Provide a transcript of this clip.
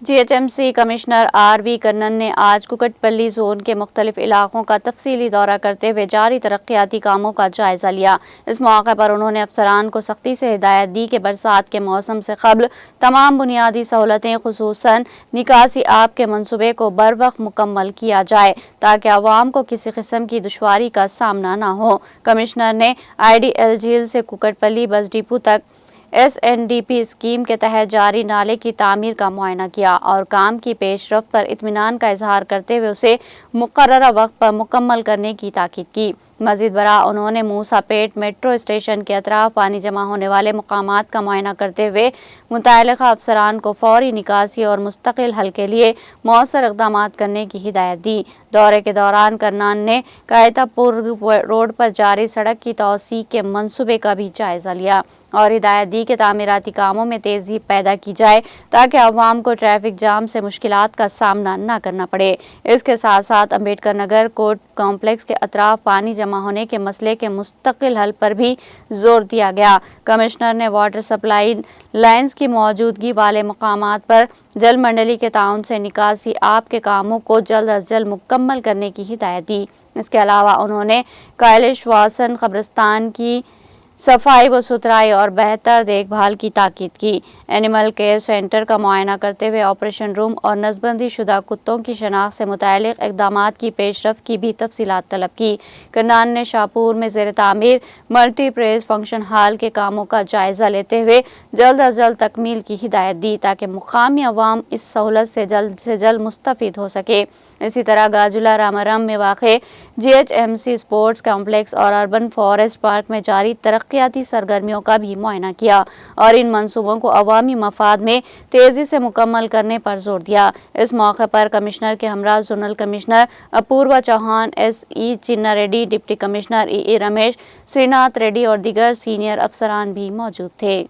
GHMC commissioner آر.وی. کنن نے آج کوکٹپلی زون کے مختلف علاقوں کا تفصیلی دورہ کرتے ہوئے جاری ترقیاتی کاموں کا جائزہ لیا۔ اس موقع پر انہوں نے افسران کو سختی سے ہدایت دی کہ برسات کے موسم سے قبل تمام بنیادی سہولتیں خصوصاً نکاسی آب کے منصوبے کو بروقت مکمل کیا جائے تاکہ عوام کو کسی قسم کی دشواری کا سامنا نہ ہو۔ کمشنر نے IDL جھیل سے کوکٹپلی بس ڈپو تک SNDP اسکیم کے تحت جاری نالے کی تعمیر کا معائنہ کیا اور کام کی پیش رفت پر اطمینان کا اظہار کرتے ہوئے اسے مقررہ وقت پر مکمل کرنے کی تاکید کی۔ مزید برآں انہوں نے موسیٰ پیٹ میٹرو اسٹیشن کے اطراف پانی جمع ہونے والے مقامات کا معائنہ کرتے ہوئے متعلقہ افسران کو فوری نکاسی اور مستقل حل کے لیے مؤثر اقدامات کرنے کی ہدایت دی۔ دورے کے دوران کنان نے قائتہ پور روڈ پر جاری سڑک کی توسیع کے منصوبے کا بھی جائزہ لیا اور ہدایت دی کہ تعمیراتی کاموں میں تیزی پیدا کی جائے تاکہ عوام کو ٹریفک جام سے مشکلات کا سامنا نہ کرنا پڑے۔ اس کے ساتھ ساتھ امبیڈکر نگر کورٹ کمپلیکس کے اطراف پانی جمع ہونے کے مسئلے کے مستقل حل پر بھی زور دیا گیا۔ کمشنر نے واٹر سپلائی لائنز کی موجودگی والے مقامات پر جل منڈلی کے تعاون سے نکاسی آب کے کاموں کو جلد از جلد مکمل کرنے کی ہدایت دی۔ اس کے علاوہ انہوں نے کیلاش واسن قبرستان کی صفائی و ستھرائی اور بہتر دیکھ بھال کی تاکید کی۔ اینیمل کیئر سینٹر کا معائنہ کرتے ہوئے آپریشن روم اور نسبندی شدہ کتوں کی شناخت سے متعلق اقدامات کی پیش رفت کی بھی تفصیلات طلب کی۔ کنان نے شاہپور میں زیر تعمیر ملٹی پرپز فنکشن ہال کے کاموں کا جائزہ لیتے ہوئے جلد از جلد تکمیل کی ہدایت دی تاکہ مقامی عوام اس سہولت سے جلد مستفید ہو سکے۔ اسی طرح گاجولہ رامارم میں واقع GHMC اسپورٹس کمپلیکس اور اربن فارسٹ پارک میں جاری ترقیاتی سرگرمیوں کا بھی معائنہ کیا اور ان منصوبوں کو عوامی مفاد میں تیزی سے مکمل کرنے پر زور دیا۔ اس موقع پر کمشنر کے ہمراہ zonal commissioner Apoorva Chauhan, SE Chenna Reddy, deputy commissioner EE Ramesh, Srinath Reddy اور دیگر سینئر افسران بھی موجود تھے۔